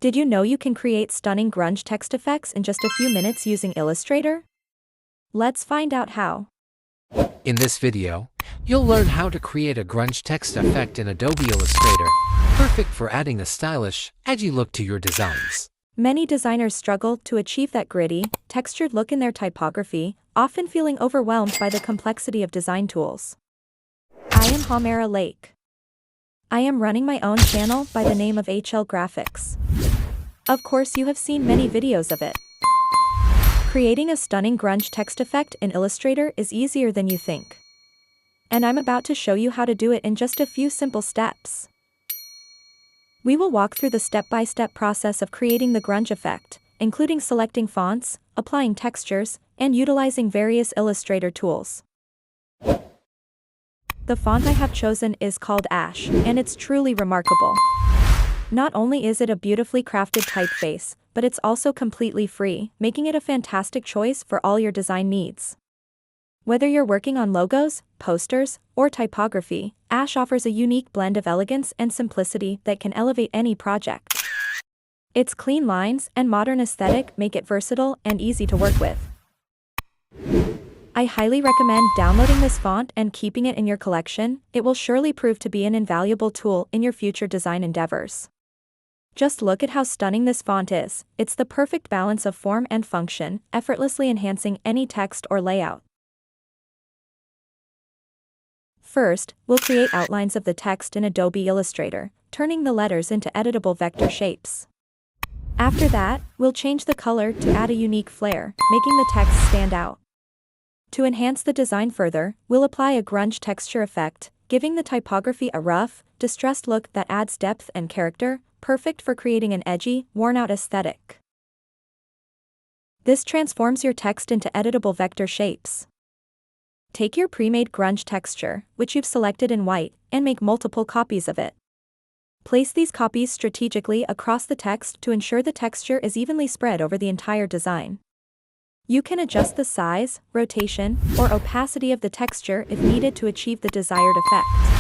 Did you know you can create stunning grunge text effects in just a few minutes using Illustrator? Let's find out how. In this video, you'll learn how to create a grunge text effect in Adobe Illustrator, perfect for adding a stylish, edgy look to your designs. Many designers struggle to achieve that gritty, textured look in their typography, often feeling overwhelmed by the complexity of design tools. I am Humaira Laique. I am running my own channel by the name of HLGRAPHICS. Of course, you have seen many videos of it. Creating a stunning grunge text effect in Illustrator is easier than you think. And I'm about to show you how to do it in just a few simple steps. We will walk through the step-by-step process of creating the grunge effect, including selecting fonts, applying textures, and utilizing various Illustrator tools. The font I have chosen is called Ash, and it's truly remarkable. Not only is it a beautifully crafted typeface, but it's also completely free, making it a fantastic choice for all your design needs. Whether you're working on logos, posters, or typography, Ash offers a unique blend of elegance and simplicity that can elevate any project. Its clean lines and modern aesthetic make it versatile and easy to work with. I highly recommend downloading this font and keeping it in your collection. It will surely prove to be an invaluable tool in your future design endeavors. Just look at how stunning this font is. It's the perfect balance of form and function, effortlessly enhancing any text or layout. First, we'll create outlines of the text in Adobe Illustrator, turning the letters into editable vector shapes. After that, we'll change the color to add a unique flair, making the text stand out. To enhance the design further, we'll apply a grunge texture effect, giving the typography a rough, distressed look that adds depth and character, perfect for creating an edgy, worn-out aesthetic. This transforms your text into editable vector shapes. Take your pre-made grunge texture, which you've selected in white, and make multiple copies of it. Place these copies strategically across the text to ensure the texture is evenly spread over the entire design. You can adjust the size, rotation, or opacity of the texture if needed to achieve the desired effect.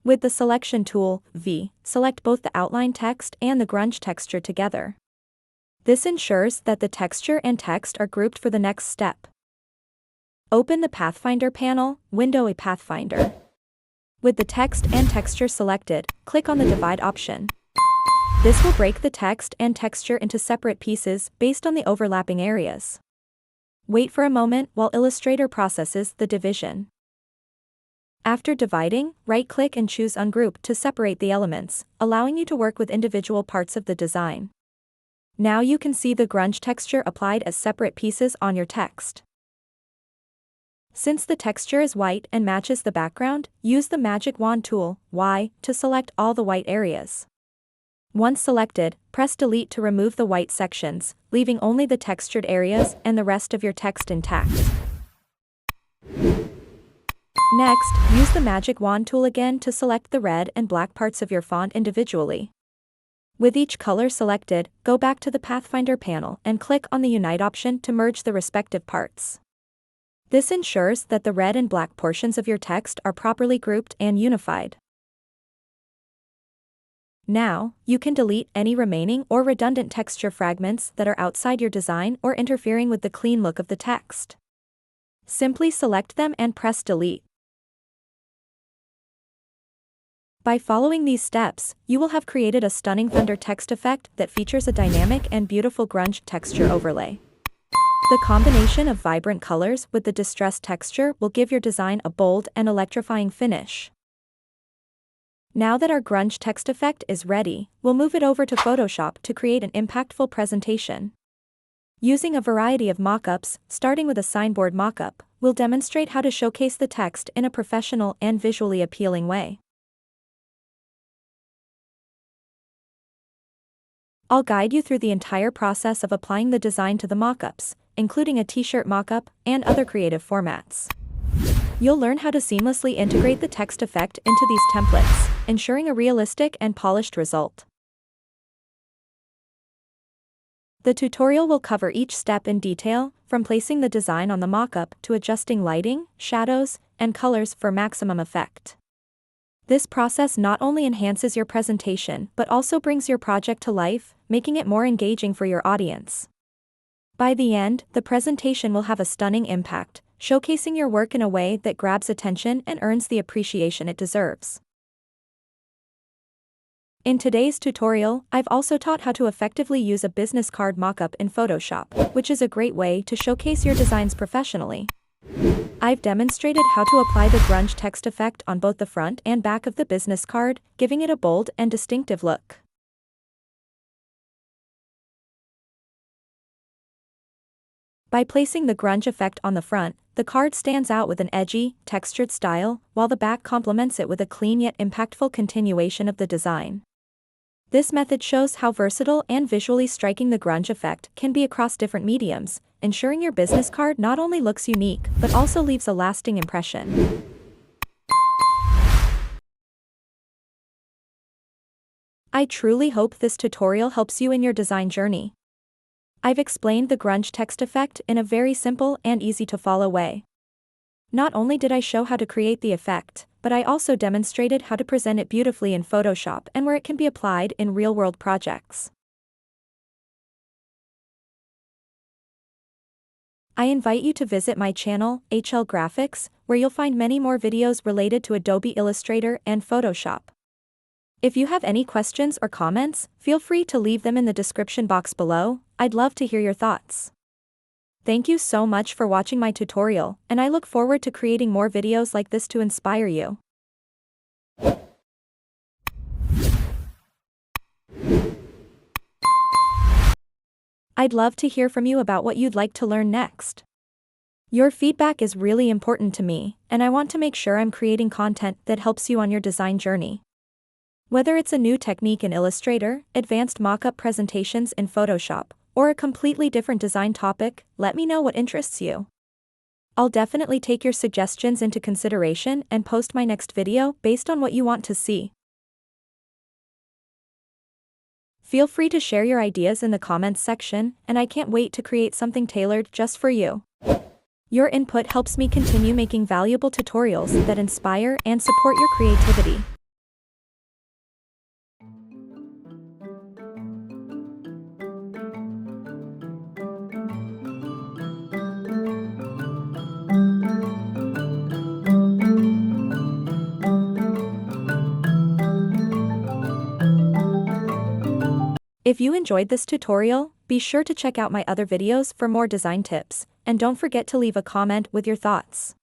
With the selection tool, V, select both the outline text and the grunge texture together. This ensures that the texture and text are grouped for the next step. Open the Pathfinder panel, window a Pathfinder. With the text and texture selected, click on the Divide option. This will break the text and texture into separate pieces based on the overlapping areas. Wait for a moment while Illustrator processes the division. After dividing, right-click and choose Ungroup to separate the elements, allowing you to work with individual parts of the design. Now you can see the grunge texture applied as separate pieces on your text. Since the texture is white and matches the background, use the magic wand tool, Y, to select all the white areas. Once selected, press Delete to remove the white sections, leaving only the textured areas and the rest of your text intact. Next, use the magic wand tool again to select the red and black parts of your font individually. With each color selected, go back to the Pathfinder panel and click on the Unite option to merge the respective parts. This ensures that the red and black portions of your text are properly grouped and unified. Now, you can delete any remaining or redundant texture fragments that are outside your design or interfering with the clean look of the text. Simply select them and press Delete. By following these steps, you will have created a stunning thunder text effect that features a dynamic and beautiful grunge texture overlay. The combination of vibrant colors with the distressed texture will give your design a bold and electrifying finish. Now that our grunge text effect is ready, we'll move it over to Photoshop to create an impactful presentation. Using a variety of mockups, starting with a signboard mockup, we'll demonstrate how to showcase the text in a professional and visually appealing way. I'll guide you through the entire process of applying the design to the mockups, including a t-shirt mockup and other creative formats. You'll learn how to seamlessly integrate the text effect into these templates, ensuring a realistic and polished result. The tutorial will cover each step in detail, from placing the design on the mockup to adjusting lighting, shadows, and colors for maximum effect. This process not only enhances your presentation but also brings your project to life, making it more engaging for your audience. By the end, the presentation will have a stunning impact, showcasing your work in a way that grabs attention and earns the appreciation it deserves. In today's tutorial, I've also taught how to effectively use a business card mockup in Photoshop, which is a great way to showcase your designs professionally. I've demonstrated how to apply the grunge text effect on both the front and back of the business card, giving it a bold and distinctive look. By placing the grunge effect on the front, the card stands out with an edgy, textured style, while the back complements it with a clean yet impactful continuation of the design. This method shows how versatile and visually striking the grunge effect can be across different mediums, ensuring your business card not only looks unique but also leaves a lasting impression. I truly hope this tutorial helps you in your design journey. I've explained the grunge text effect in a very simple and easy-to-follow way. Not only did I show how to create the effect, but I also demonstrated how to present it beautifully in Photoshop and where it can be applied in real-world projects. I invite you to visit my channel, HLGRAPHICS, where you'll find many more videos related to Adobe Illustrator and Photoshop. If you have any questions or comments, feel free to leave them in the description box below. I'd love to hear your thoughts. Thank you so much for watching my tutorial, and I look forward to creating more videos like this to inspire you. I'd love to hear from you about what you'd like to learn next. Your feedback is really important to me, and I want to make sure I'm creating content that helps you on your design journey. Whether it's a new technique in Illustrator, advanced mockup presentations in Photoshop, or a completely different design topic, let me know what interests you. I'll definitely take your suggestions into consideration and post my next video based on what you want to see. Feel free to share your ideas in the comments section, and I can't wait to create something tailored just for you. Your input helps me continue making valuable tutorials that inspire and support your creativity. If you enjoyed this tutorial, be sure to check out my other videos for more design tips, and don't forget to leave a comment with your thoughts.